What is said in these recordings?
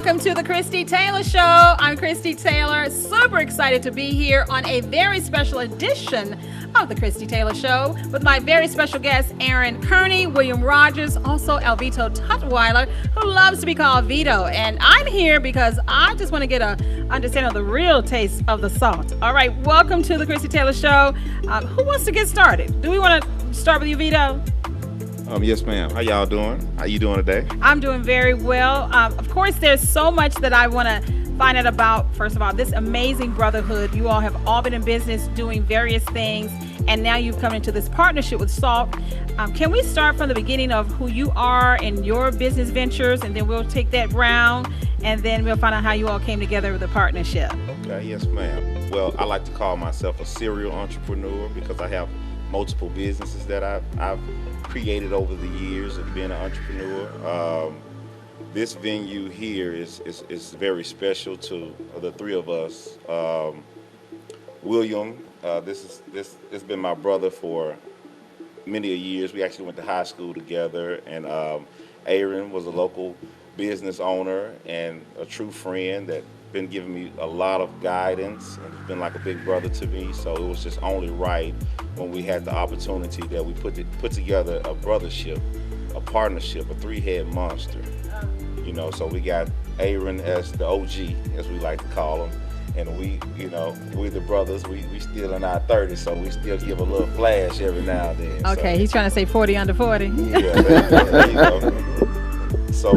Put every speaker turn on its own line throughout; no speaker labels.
welcome to the Christie Taylor Show. I'm Christie Taylor, super excited to be here on a very special edition of the Christie Taylor Show with my very special guests, Aaron Kearney, William Rogers, also Alvito Tutwiler, who loves to be called Vito. And I'm here because I just want to get an understanding of the real taste of the salt. All right, welcome to the Christie Taylor Show. Who wants to get started? Do we want to start with you, Vito?
Yes, ma'am. How y'all doing? How you doing today?
I'm doing very well. Of course, there's so much that I want to find out about. First of all, this amazing brotherhood. You all have all been in business doing various things, and now you've come into this partnership with SALT. Can we start from the beginning of who you are and your business ventures, and then we'll take that round, and then we'll find out how you all came together with the partnership.
Okay, yes, ma'am. Well, I like to call myself a serial entrepreneur because I have multiple businesses that I've created over the years of being an entrepreneur. This venue here is very special to the three of us. William, this has been my brother for many years. We actually went to high school together, and Aaron was a local business owner and a true friend that been giving me a lot of guidance and been like a big brother to me. So it was just only right when we had the opportunity that we put together a brothership, a partnership, a three-head monster. You know, so we got Aaron as the OG, as we like to call him, and we're the brothers. We still in our 30s, so we still give a little flash every now and then.
Okay, so he's trying to say 40 under 40.
Yeah, there you go. So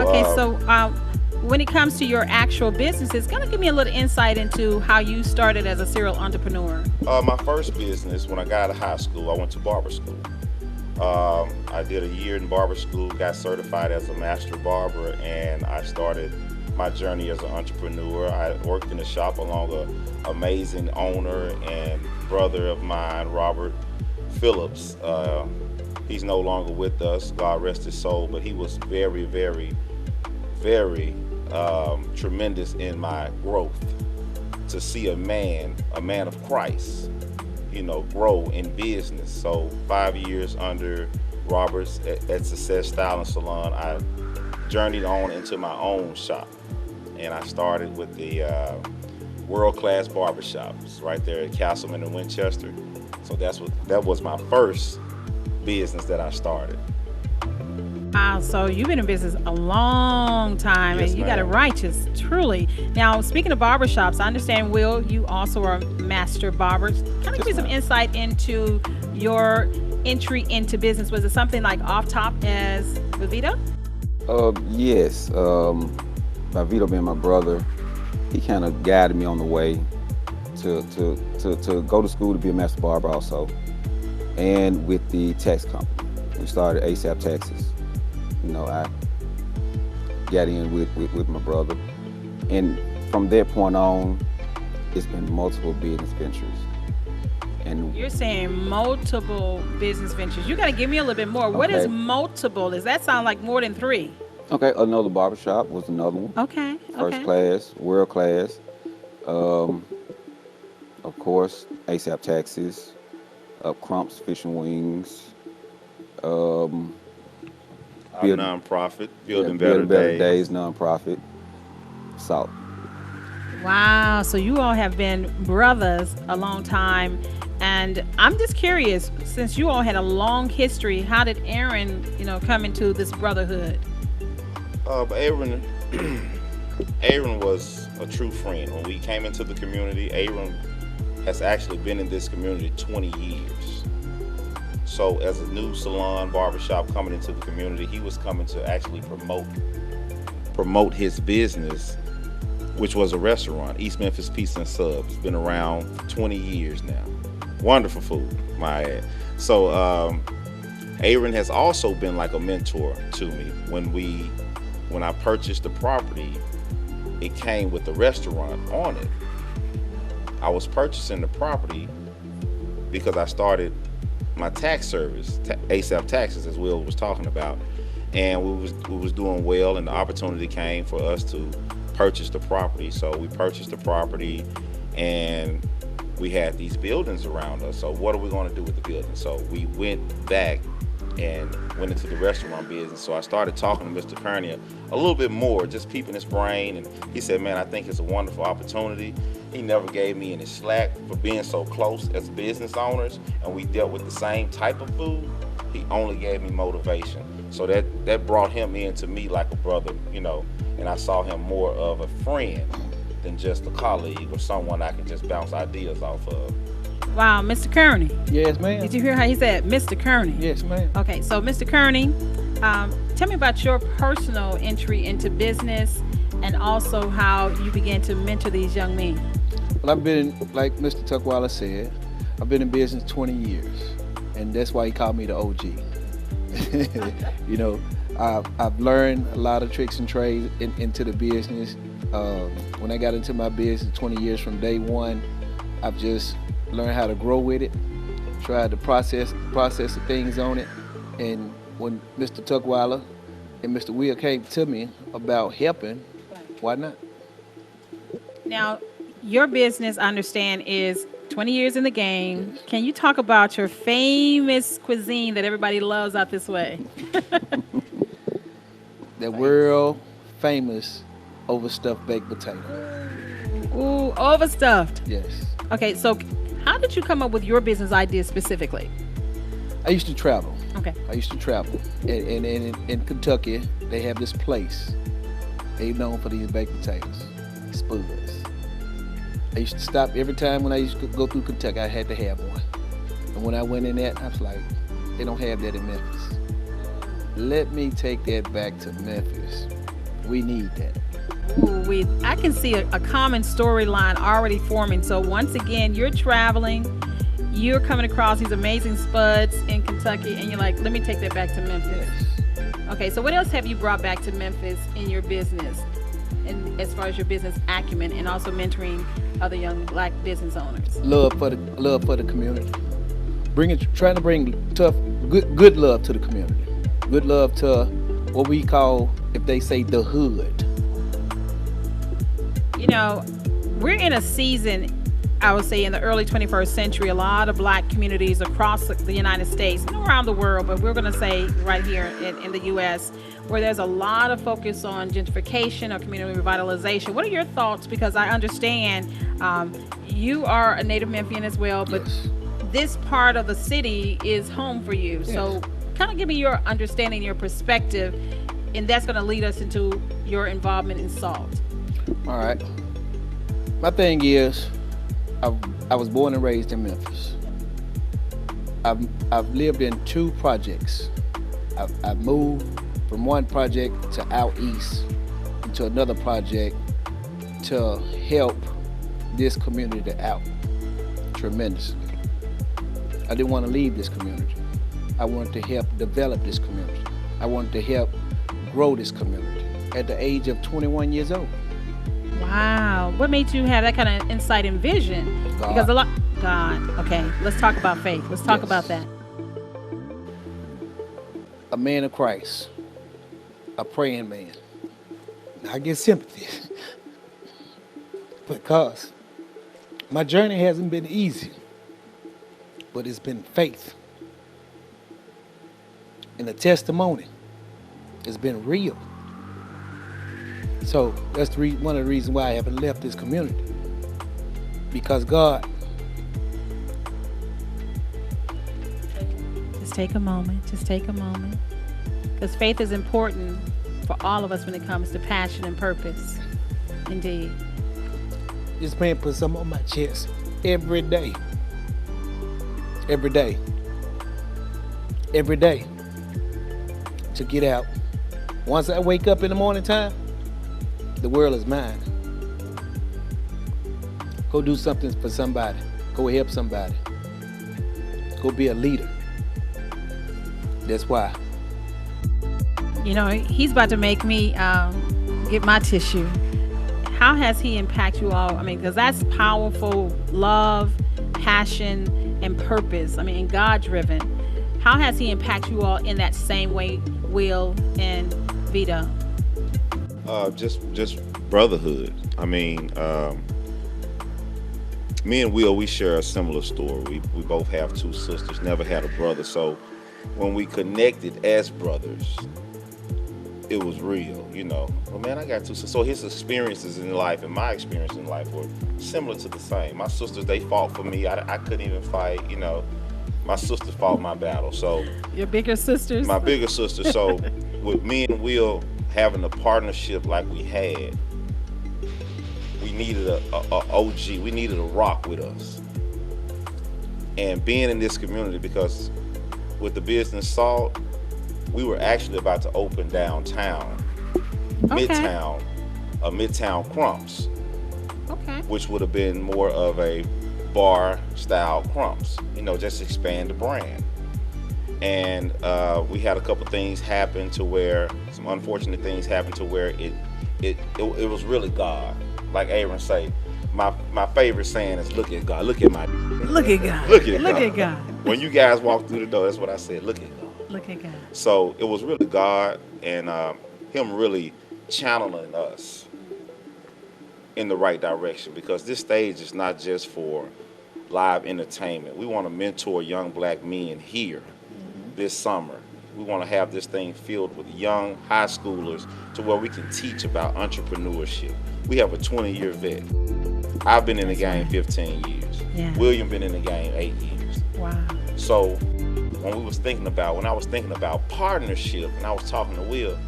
when it comes to your actual businesses, kind of give me a little insight into how you started as a serial entrepreneur.
My first business, when I got out of high school, I went to barber school. I did a year in barber school, got certified as a master barber, and I started my journey as an entrepreneur. I worked in a shop along an amazing owner and brother of mine, Robert Phillips. He's no longer with us, God rest his soul, but he was very, very, very tremendous in my growth. To see a man of Christ, grow in business. So 5 years under Roberts at Success Style and Salon, I journeyed on into my own shop, and I started with the world-class barbershops right there at Castleman and Winchester. So that was my first business that I started.
Wow, so you've been in business a long time,
Yes,
and you
ma'am.
got it righteous, truly. Now, speaking of barbershops, I understand, Will, you also are a master barber. Kind of give me some insight into your entry into business. Was it something like off top as with Vito?
Yes. By Vito being my brother, he kind of guided me on the way to go to school to be a master barber also, and with the tax company. We started ASAP Taxes. I got in with my brother, and from that point on, it's been multiple business ventures. And
You're saying multiple business ventures. You got to give me a little bit more. What is
Okay.
multiple? Does that sound like more than three?
okay, another barbershop was another one.
Okay.
First class, world class. Of course, ASAP Taxes, Crump's Fish and Wings.
Our nonprofit, Building Better Days.
Nonprofit, SALT.
Wow. So you all have been brothers a long time. And I'm just curious, since you all had a long history, how did Aaron, come into this brotherhood?
Aaron was a true friend. When we came into the community, Aaron has actually been in this community 20 years. So as a new salon barbershop coming into the community, he was coming to actually promote his business, which was a restaurant, East Memphis Pizza and Subs. It's been around 20 years now. Wonderful food, my ad. So Aaron has also been like a mentor to me. When I purchased the property, it came with the restaurant on it. I was purchasing the property because I started my tax service, ASAP Taxes, as Will was talking about, and we was doing well, and the opportunity came for us to purchase the property. So we purchased the property, and we had these buildings around us. So what are we going to do with the buildings? So we went back and went into the restaurant business. So I started talking to Mr. Kearney a little bit more, just peeping his brain. And he said, man, I think it's a wonderful opportunity. He never gave me any slack for being so close as business owners, and we dealt with the same type of food. He only gave me motivation. So that brought him into me like a brother, and I saw him more of a friend than just a colleague or someone I can just bounce ideas off of.
Wow, Mr. Kearney.
Yes, ma'am.
Did you hear how he said Mr. Kearney?
Yes, ma'am.
Okay, so Mr. Kearney, tell me about your personal entry into business and also how you began to mentor these young men.
Well, I've been, like Mr. Tuckwala said, I've been in business 20 years, and that's why he called me the OG. I've learned a lot of tricks and trades into the business. When I got into my business 20 years from day one, I've just learned how to grow with it, tried to process the things on it. And when Mr. Tuckwala and Mr. Will came to me about helping, why not?
Now, your business, I understand, is 20 years in the game. Can you talk about your famous cuisine that everybody loves out this way?
The world famous overstuffed baked potato.
Ooh, overstuffed.
Yes.
Okay, so how did you come up with your business idea specifically?
I used to travel.
Okay.
I used to travel. And in Kentucky, they have this place. They're known for these baked potatoes, spuds. I used to stop every time when I used to go through Kentucky, I had to have one. And when I went in there, I was like, they don't have that in Memphis. Let me take that back to Memphis. We need that.
Ooh, I can see a common storyline already forming. So once again, you're traveling, you're coming across these amazing spuds in Kentucky, and you're like, let me take that back to Memphis.
Yes.
Okay, so what else have you brought back to Memphis in your business, and as far as your business acumen and also mentoring other young black business owners?
Love for the community. Trying to bring good love to the community. Good love to what we call, if they say, the hood.
We're in a season, I would say, in the early 21st century, a lot of black communities across the United States and around the world, but we're going to say right here in the U.S., where there's a lot of focus on gentrification or community revitalization. What are your thoughts? Because I understand you are a native Memphian as well, but
Yes.
this part of the city is home for you.
Yes.
So kind of give me your understanding, your perspective, and that's going to lead us into your involvement in SALT.
All right. My thing is, I was born and raised in Memphis. I've lived in 2 projects. I've moved from one project to out east to another project to help this community out tremendously. I didn't want to leave this community. I wanted to help develop this community. I wanted to help grow this community at the age of 21 years old.
Wow. What made you have that kind of insight and vision?
God.
Because God. Okay, let's talk about faith. Let's talk
Yes.
about that.
A man of Christ, a praying man. I get sympathy because my journey hasn't been easy, but it's been faith. And the testimony has been real. So that's one of the reasons why I haven't left this community. Because God.
Just take a moment. Just take a moment. Because faith is important for all of us when it comes to passion and purpose. Indeed.
This man puts something on my chest every day. Every day. Every day. To get out. Once I wake up in the morning time, the world is mine. Go do something for somebody. Go help somebody. Go be a leader. That's why.
He's about to make me get my tissue. How has he impacted you all? I mean, because that's powerful love, passion, and purpose. I mean, and God-driven. How has he impacted you all in that same way, Will and Vito?
Just brotherhood. I mean, me and Will, we share a similar story. We both have 2 sisters, never had a brother. So when we connected as brothers, it was real, you know. Well, man, I got two. So his experiences in life and my experience in life were similar to the same. My sisters, they fought for me. I couldn't even fight, you know. My sister fought my battle. So
Your bigger sisters?
my bigger sister. So with me and Will having a partnership like we had, we needed a OG. We needed a rock with us. And being in this community, because with the business Salt, we were actually about to open downtown,
Okay.
Midtown Crumps,
Okay.
which would have been more of a bar style Crumps, you know, just expand the brand. And we had a couple things happen to where, some unfortunate things happened to where it was really God. Like Aaron say, my favorite saying is, look at God, look at my,
Look at God.
look at
Look
God.
at God.
When you guys walk through the door, that's what I said, look at God.
Look at God.
So it was really God and him really channeling us in the right direction, because this stage is not just for live entertainment. We want to mentor young black men here this summer. We want to have this thing filled with young high schoolers to where we can teach about entrepreneurship. We have a 20-year vet. I've been in the game 15 years.
Yeah.
William been in the game 8 years.
Wow.
So when I was thinking about partnership, and I was talking to Will,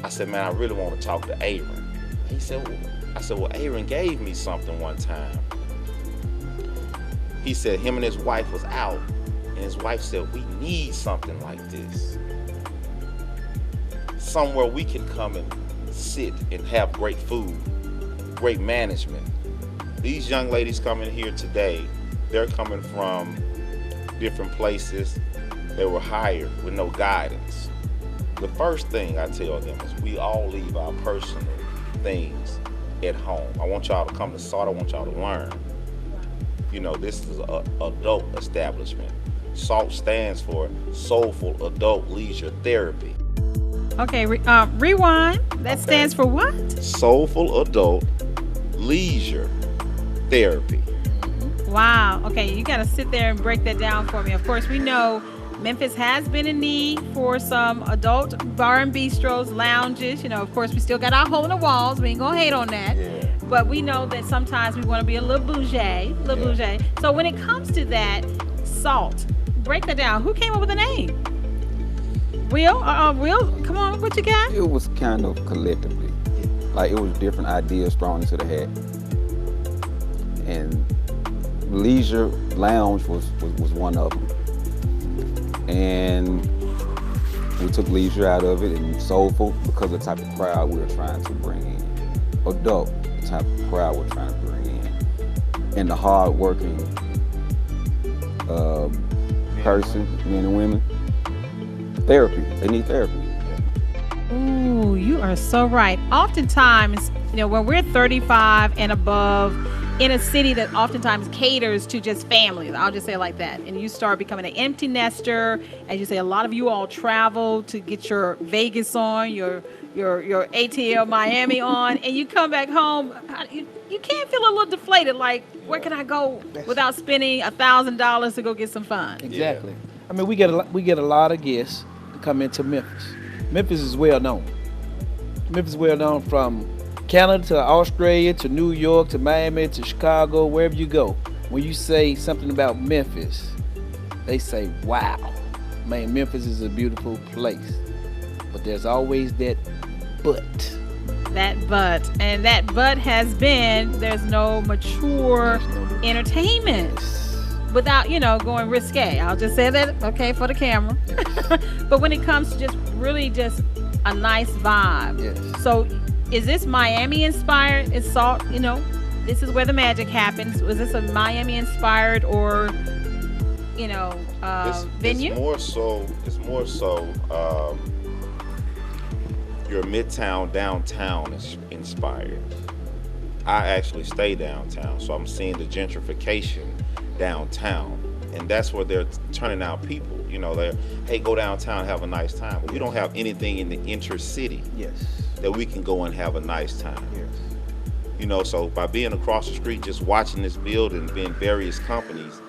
I said, man, I really want to talk to Aaron. He said, well, Aaron gave me something one time. He said him and his wife was out, and his wife said, we need something like this. Somewhere we can come and sit and have great food, great management. These young ladies coming here today, they're coming from different places. They were hired with no guidance. The first thing I tell them is we all leave our personal things at home. I want y'all to come to SALT. I want y'all to learn. You know, this is an adult establishment. SALT stands for Soulful Adult Leisure Therapy.
Okay, rewind. That stands for what?
Soulful Adult Leisure Therapy.
Wow. Okay, you got to sit there and break that down for me. Of course, we know Memphis has been in need for some adult bar and bistros, lounges. You know, of course, we still got our hole in the walls. We ain't gonna hate on that.
Yeah.
But we know that sometimes we want to be a little bougie, bougie. So when it comes to that, SALT, break that down. Who came up with the name? Will? Will, come on, what you got?
It was kind of collectively. Like, it was different ideas thrown into the hat. And Leisure Lounge was one of them. And we took leisure out of it, and soulful because of the type of crowd we were trying to bring in. Adult, the type of crowd we're trying to bring in. And the hard-working person, men and women. Therapy, they need therapy.
Ooh, you are so right. Oftentimes, you know, when we're 35 and above, in a city that oftentimes caters to just families, I'll just say it like that, and you start becoming an empty nester, as you say, a lot of you all travel to get your Vegas on, your ATL Miami on, and you come back home, you can't feel a little deflated, like, where can I go without spending $1,000 to go get some fun?
Exactly. I mean, we get a lot of guests to come into Memphis. Memphis is well known. Memphis is well known from Canada to Australia to New York to Miami to Chicago, wherever you go. When you say something about Memphis, they say, wow, man, Memphis is a beautiful place. But there's always that but.
And that but has been, there's no mature entertainment without, going risque. I'll just say that, okay, for the camera. But when it comes to just really just a nice vibe.
Yes.
So is this Miami inspired? Is SALT, this is where the magic happens. Was this a Miami inspired or, venue?
It's more so your Midtown, downtown is inspired. I actually stay downtown, so I'm seeing the gentrification downtown. And that's where they're turning out people. They're, hey, go downtown, have a nice time. But we don't have anything in the intercity that we can go and have a nice time.
Yes.
So by being across the street, just watching this building, being various companies,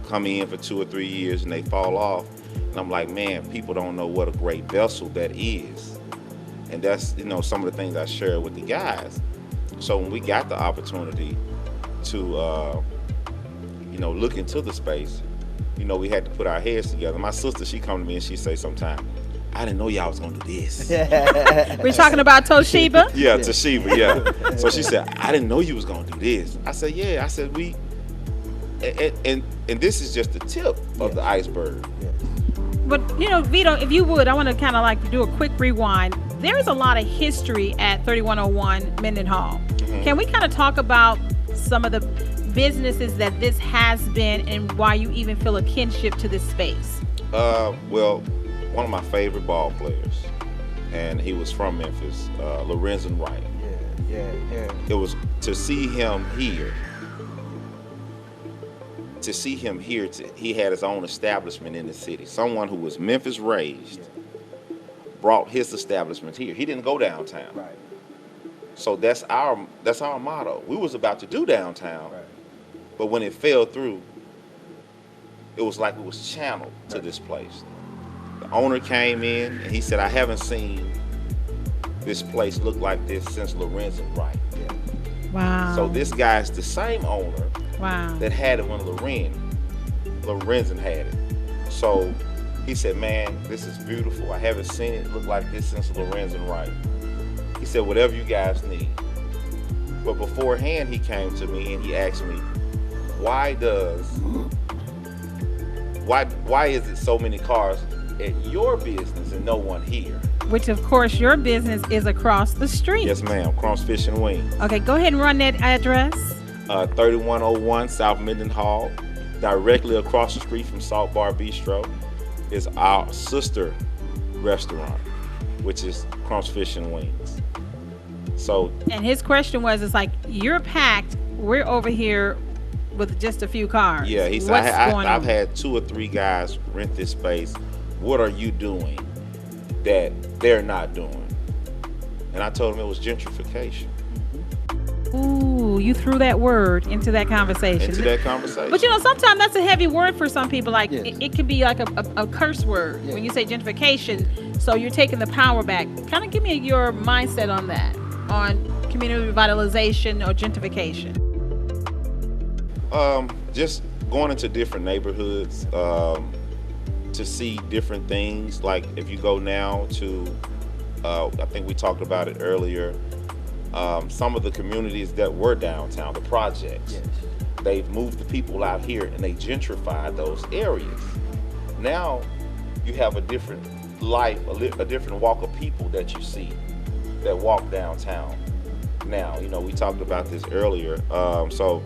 come in for 2 or 3 years and they fall off, And I'm like, man, people don't know what a great vessel that is. And that's, you know, some of the things I share with the guys. So when we got the opportunity to, you know, look into the space, you know, we had to put our heads together. My sister, she come to me and she say sometimes, I didn't know y'all was gonna do this.
We're talking about Toshiba?
Yeah, Toshiba, yeah. So she said, I didn't know you was gonna do this. I said, yeah. I said, and this is just the tip of the iceberg.
But, you know, Vito, if you would, I want to kind of like do a quick rewind. There is a lot of history at 3101 Mendenhall. Mm-hmm. Can we kind of talk about some of the businesses that this has been and why you even feel a kinship to this space?
Well, one of my favorite ball players, and he was from Memphis, Lorenzen Wright.
Yeah.
It was to see him here. He had his own establishment in the city. Someone who was Memphis raised brought his establishment here. He didn't go downtown.
Right.
So that's our motto. We was about to do downtown,
Right.
but when it fell through, it was like it was channeled to this place. The owner came in and he said, I haven't seen this place look like this since Lorenzen Wright.
Yeah.
Wow.
So this guy's the same owner
Wow.
that had it when Lorenzen had it. So he said, man, this is beautiful. I haven't seen it look like this since Lorenzen Wright. He said, whatever you guys need. But beforehand, he came to me and he asked me, why is it so many cars at your business and no one here?
Which, of course, your business is across the street.
Yes, ma'am. Crumbs Fish and Wings.
Okay, go ahead and run that address.
3101 South Mendenhall, directly across the street from Salt Bar Bistro, is our sister restaurant, which is Crumbs Fish and Wings. So,
And his question was, it's like, you're packed, we're over here with just a few cars.
yeah, he said, I've had 2 or 3 guys rent this space. What are you doing that they're not doing? And I told him it was gentrification.
Ooh, you threw that word into that conversation. But you know, sometimes that's a heavy word for some people. Like,
Yes.
it can be like a curse word when you say gentrification. So you're taking the power back. Kind of give me your mindset on that, on community revitalization or gentrification.
Just going into different neighborhoods to see different things. Like if you go now to, I think we talked about it earlier, some of the communities that were downtown, the projects,
Yes.
they've moved the people out here and they gentrified those areas. Now you have a different life, a different walk of people that you see that walk downtown. Now, you know, we talked about this earlier. So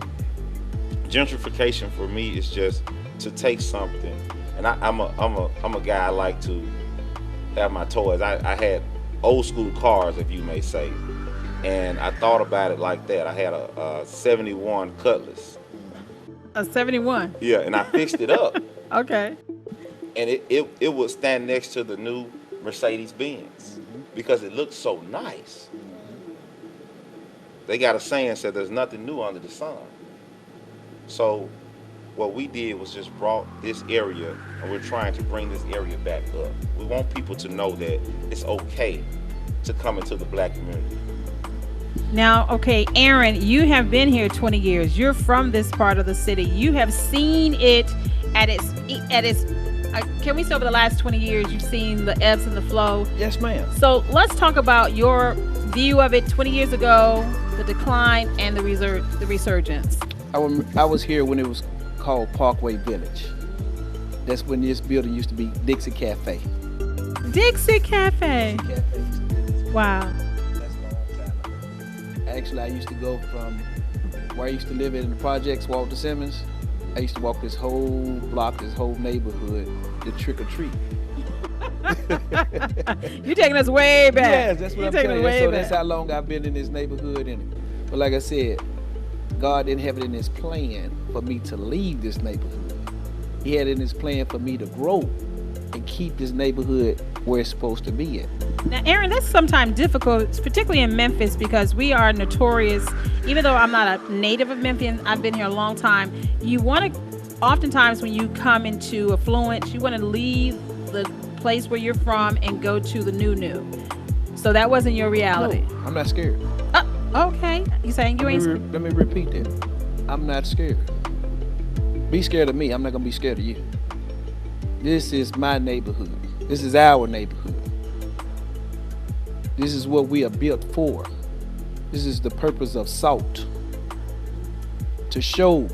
gentrification for me is just to take something, and I'm a guy, I like to have my toys. I had old school cars, if you may say, and I thought about it like that. I had a 71 Cutlass.
A 71.
Yeah, and I fixed it up.
Okay.
And it would stand next to the new Mercedes-Benz because it looks so nice. They got a saying said there's nothing new under the sun. So what we did was just brought this area, and we're trying to bring this area back up. We want people to know that it's okay to come into the black community.
Now, okay, Aaron, you have been here 20 years. You're from this part of the city. You have seen it at its can we say over the last 20 years, you've seen the ebbs and the flow?
Yes, ma'am.
So let's talk about your view of it 20 years ago, the decline and the resurgence.
I was here when it was called Parkway Village. That's when this building used to be Dixie Cafe.
Dixie Cafe.
Cafe used to be this.
Wow.
That's a long time ago. Actually, I used to go from where I used to live in the projects, Walter Simmons. I used to walk this whole block, this whole neighborhood to trick or treat.
You're taking us way back.
Yes, that's what
You're
I'm
taking
telling
us
you.
way
So
back.
that's how long I've been in this neighborhood. But like I said, God didn't have it in his plan for me to leave this neighborhood. He had it in his plan for me to grow and keep this neighborhood where it's supposed to be at.
Now, Aaron, that's sometimes difficult, particularly in Memphis, because we are notorious. Even though I'm not a native of Memphis, I've been here a long time. You want to oftentimes when you come into affluence, you want to leave the place where you're from and go to the new. So that wasn't your reality.
No, I'm not scared.
Okay. You saying you ain't scared?
Let me repeat that. I'm not scared. Be scared of me. I'm not going to be scared of you. This is my neighborhood. This is our neighborhood. This is what we are built for. This is the purpose of SALT. To show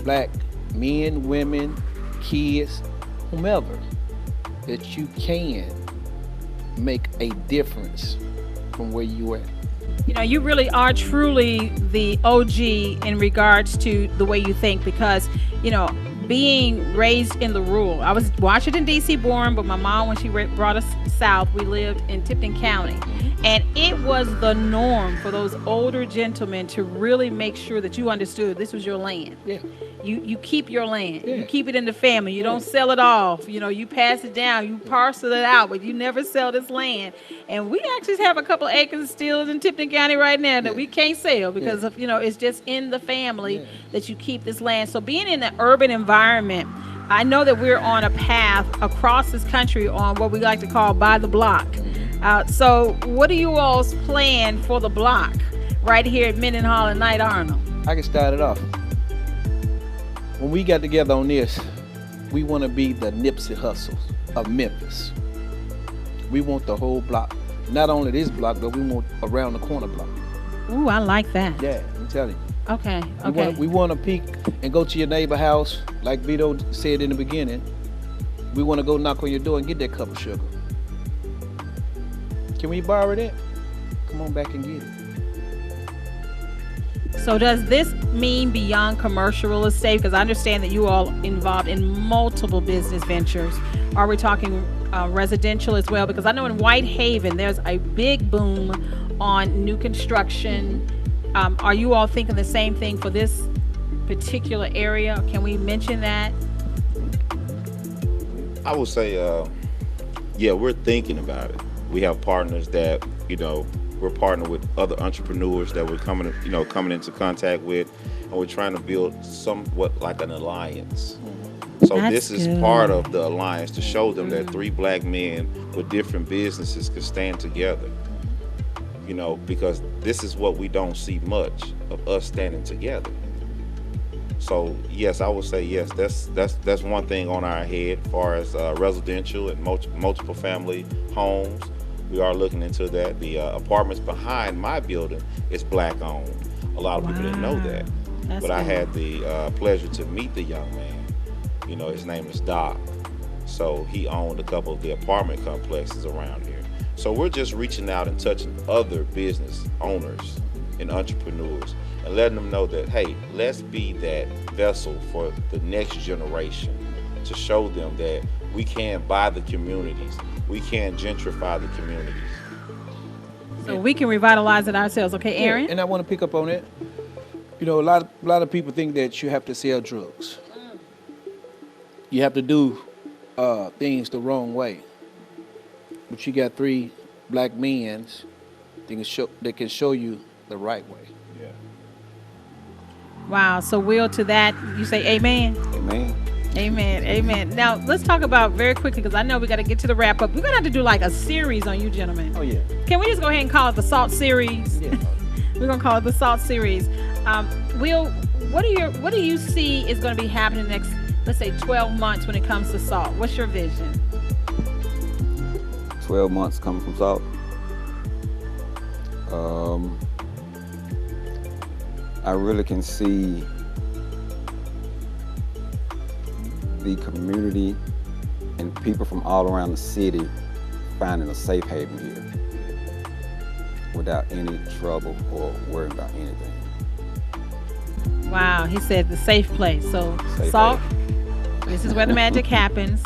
black men, women, kids, whomever, that you can make a difference from where you are.
You know, you really are truly the OG in regards to the way you think, because, you know, being raised in the rural, I was Washington, D.C. born, but my mom, when she brought us south, we lived in Tilton County. And it was the norm for those older gentlemen to really make sure that you understood this was your land.
Yeah.
You keep your land.
Yeah.
You keep it in the family. You don't sell it off. You know, you pass it down. You parcel it out, but you never sell this land. And we actually have a couple of acres still in Tilton County right now that we can't sell because of, you know, it's just in the family that you keep this land. So being in an urban environment, I know that we're on a path across this country on what we like to call by the block. So what are you all's plan for the block right here at Mendenhall and Knight Arnold?
I can start it off. When we got together on this, we want to be the Nipsey Hussles of Memphis. We want the whole block. Not only this block, but we want around the corner block.
Ooh, I like that.
Yeah, I'm telling you.
Okay.
We want to peek and go to your neighbor house, like Vito said in the beginning. We want to go knock on your door and get that cup of sugar. Can we borrow that? Come on back and get it.
So does this mean beyond commercial real estate? Because I understand that you all involved in multiple business ventures. Are we talking residential as well? Because I know in Whitehaven, there's a big boom on new construction. Are you all thinking the same thing for this particular area? Can we mention that?
I would say, yeah, we're thinking about it. We have partners that, you know, we're partnered with other entrepreneurs that we're coming into contact with, and we're trying to build somewhat like an alliance. So this is part of the alliance to show them that three black men with different businesses can stand together. You know, because this is what we don't see much of, us standing together. So yes, I would say yes. That's one thing on our head as far as residential and multiple family homes. We are looking into that. The apartments behind my building is black owned. A lot of people didn't know that. But I had the pleasure to meet the young man. You know, his name is Doc. So he owned a couple of the apartment complexes around here. So we're just reaching out and touching other business owners and entrepreneurs and letting them know that, hey, let's be that vessel for the next generation to show them that we can buy the communities. We can gentrify the communities.
So we can revitalize it ourselves. Okay, Aaron?
Yeah, and I want to pick up on it. You know, a lot of people think that you have to sell drugs. You have to do things the wrong way. But you got three black men that can show you the right way.
Yeah.
Wow. So Will, to that, you say amen?
Amen.
Amen. Amen. Now, let's talk about very quickly, because I know we got to get to the wrap up. We're going to have to do like a series on you gentlemen.
Oh, yeah.
Can we just go ahead and call it the SALT series?
Yeah.
We're going to call it the SALT series. Will, what do you see is going to be happening the next, let's say, 12 months when it comes to SALT? What's your vision?
12 months coming from SALT. I really can see the community and people from all around the city finding a safe haven here without any trouble or worrying about anything.
Wow, he said the safe place. So
Safe
SALT,
haven.
this is where the magic happens.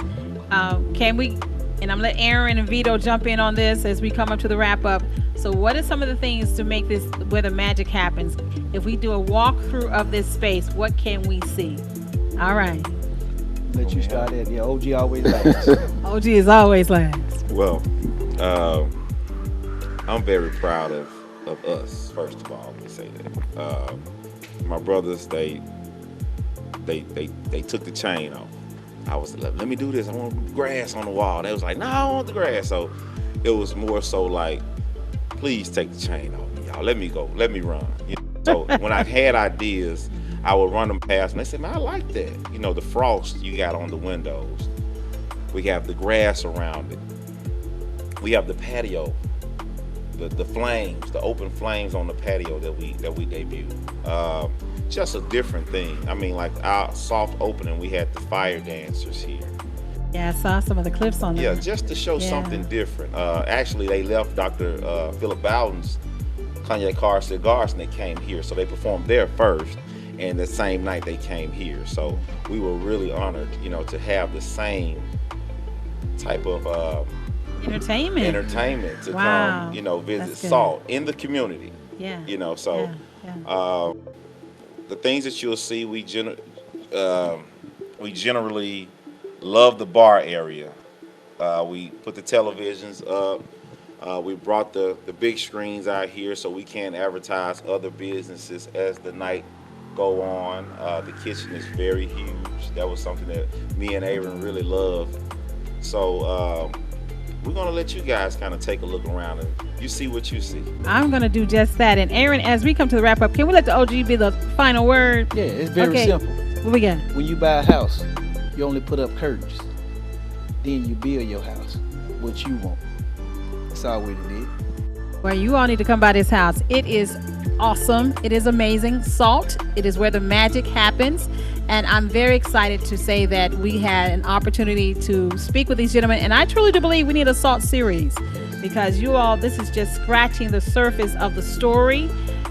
Can we, and I'm gonna let Aaron and Vito jump in on this as we come up to the wrap up. So what are some of the things to make this where the magic happens? If we do a walkthrough of this space, what can we see? All right.
Let you start it. Yeah, OG always lasts.
OG is always last.
Well, I'm very proud of us, first of all, let me say that. My brothers, they they took the chain off. I was like, let me do this. I want grass on the wall. They was like, no, I want the grass. So it was more so like, please take the chain off me, y'all. Let me go. Let me run. You know? So when I had ideas, I would run them past them. They said, man, I like that. You know, the frost you got on the windows. We have the grass around it. We have the patio, the flames, the open flames on the patio that we debuted. Just a different thing. I mean, like our soft opening, we had the fire dancers here.
Yeah, I saw some of the clips on there.
Yeah, just to show something different. Actually, they left Dr. Philip Bowden's Cognac Car Cigars and they came here. So they performed there first, and the same night they came here. So we were really honored, you know, to have the same type of entertainment to come, you know, visit SALT in the community. Yeah. You know, so the things that you'll see, we generally love the bar area. We put the televisions up. We brought the big screens out here so we can advertise other businesses as the night go on. The kitchen is very huge. That was something that me and Aaron really loved. So we're gonna let you guys kind of take a look around and you see what you see.
I'm gonna do just that. And Aaron, as we come to the wrap up, can we let the OG be the final word?
Yeah, it's very simple.
What we got?
When you buy a house, you only put up curtains. Then you build your house, what you want. That's all we did.
Well, you all need to come by this house. It is awesome. It is amazing. SALT. It is where the magic happens. And I'm very excited to say that we had an opportunity to speak with these gentlemen. And I truly do believe we need a SALT series because you all, this is just scratching the surface of the story.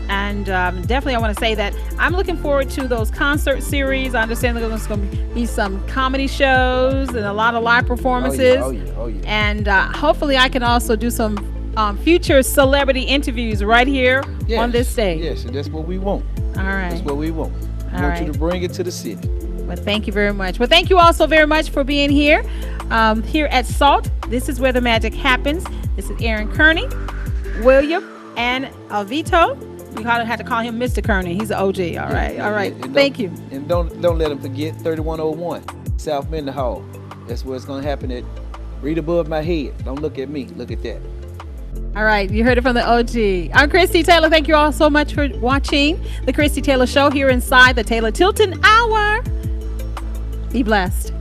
And definitely I want to say that I'm looking forward to those concert series. I understand there's going to be some comedy shows and a lot of live performances. Oh yeah. And hopefully I can also do some future celebrity interviews right here on this stage.
Yes, and that's what we want.
All right.
That's what we want. I want you to bring it to the city.
Well, thank you very much. Well, thank you all so very much for being here. Here at SALT, this is where the magic happens. This is Aaron Kearney, William, and Alvito. We had to call him Mr. Kearney. He's an OG. All right. Thank you.
And don't let him forget 3101 South Mendenhall. That's where it's going to happen at. Read above my head. Don't look at me. Look at that.
All right, you heard it from the OG. I'm Christie Taylor. Thank you all so much for watching the Christie Taylor Show here inside the Taylor Tilton Hour. Be blessed.